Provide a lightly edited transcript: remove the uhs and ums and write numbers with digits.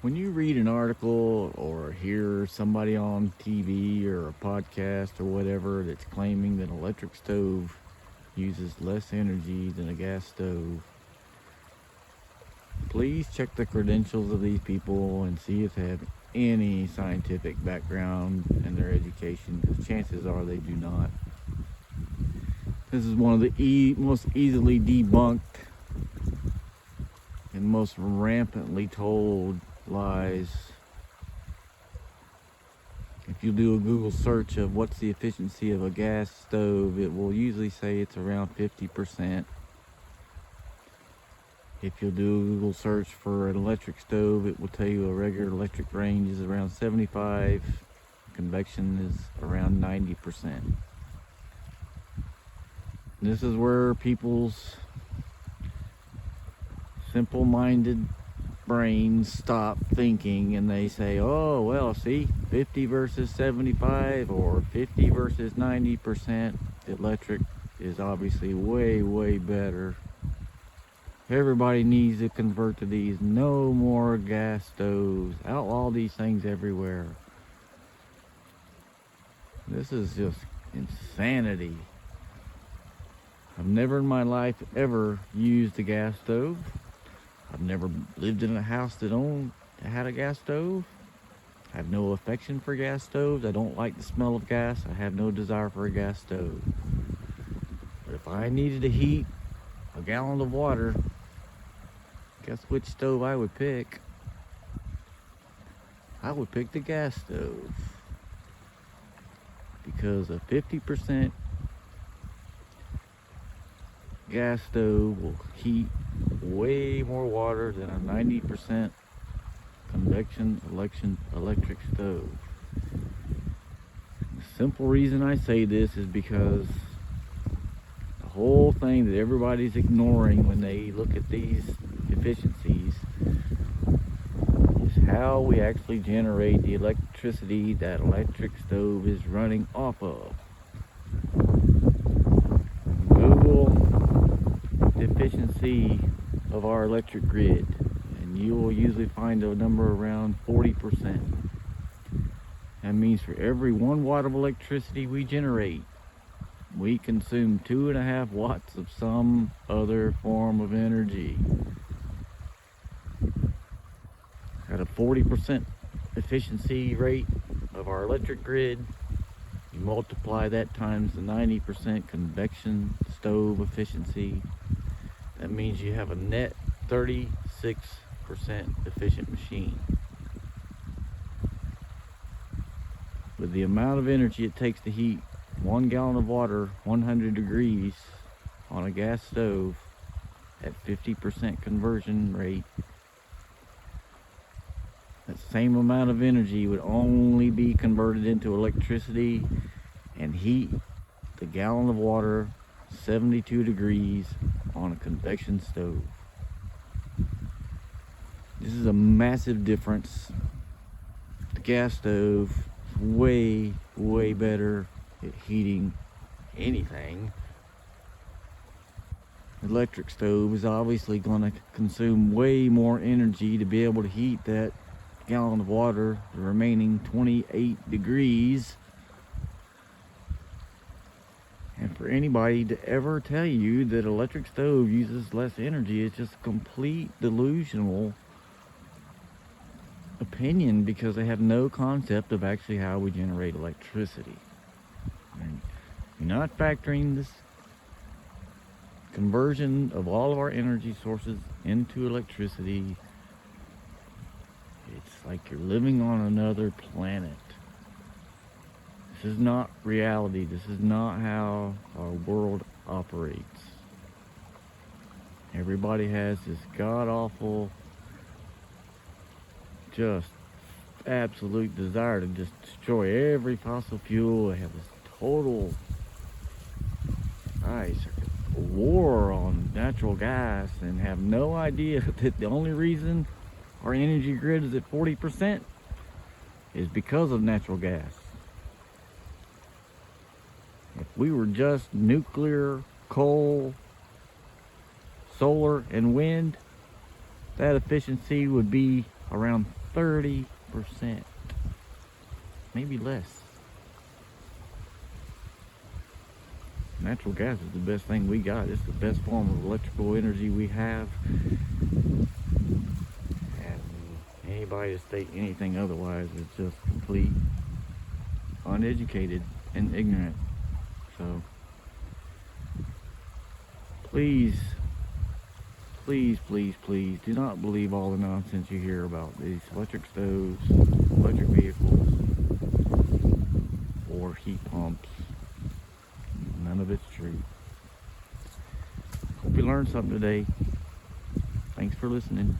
When you read an article or hear somebody on TV or a podcast or whatever that's claiming that an electric stove uses less energy than a gas stove, please check the credentials of these people and see if they have any scientific background in their education, because chances are they do not. This is one of the most easily debunked and most rampantly told lies. If you do a Google search of what's the efficiency of a gas stove, it will usually say it's around 50%. If you'll do a Google search for an electric stove, it will tell you a regular electric range is around 75, convection is around 90%. This is where people's simple-minded brains stop thinking and they say, oh, well, see, 50 versus 75 or 50 versus 90%, electric is obviously way, way better. Everybody needs to convert to these. No more gas stoves. Outlaw these things everywhere. This is just insanity. I've never in my life ever used a gas stove. I've never lived in a house that had a gas stove. I have no affection for gas stoves. I don't like the smell of gas. I have no desire for a gas stove. But if I needed to heat a gallon of water, guess which stove I would pick? I would pick the gas stove. Because a 50% gas stove will heat way more water than a 90% convection electric stove. The simple reason I say this is because the whole thing that everybody's ignoring when they look at these efficiencies is how we actually generate the electricity that electric stove is running off of. Google the efficiency of our electric grid, and you will usually find a number around 40%. That means for every 1 watt of electricity we generate, we consume 2.5 watts of some other form of energy. At a 40% efficiency rate of our electric grid, you multiply that times the 90% convection stove efficiency. That means you have a net 36% efficient machine. With the amount of energy it takes to heat 1 gallon of water 100 degrees on a gas stove at 50% conversion rate, that same amount of energy would only be converted into electricity and heat the gallon of water 72 degrees on a convection stove. This is a massive difference. The gas stove is way, way better at heating anything. The electric stove is obviously going to consume way more energy to be able to heat that gallon of water, the remaining 28 degrees. And for anybody to ever tell you that electric stove uses less energy, it's just a complete delusional opinion, because they have no concept of actually how we generate electricity. And you're not factoring this conversion of all of our energy sources into electricity. It's like you're living on another planet. This is not reality. This is not how our world operates. Everybody has this god-awful, just absolute desire to just destroy every fossil fuel. They have this total war on natural gas and have no idea that the only reason our energy grid is at 40% is because of natural gas. If we were just nuclear, coal, solar, and wind, that efficiency would be around 30%, maybe less. Natural gas is the best thing we got. It's the best form of electrical energy we have. And anybody to state anything otherwise is just complete, uneducated, and ignorant. So please, please, please, please do not believe all the nonsense you hear about these electric stoves, electric vehicles, or heat pumps. None of it's true. Hope you learned something today. Thanks for listening.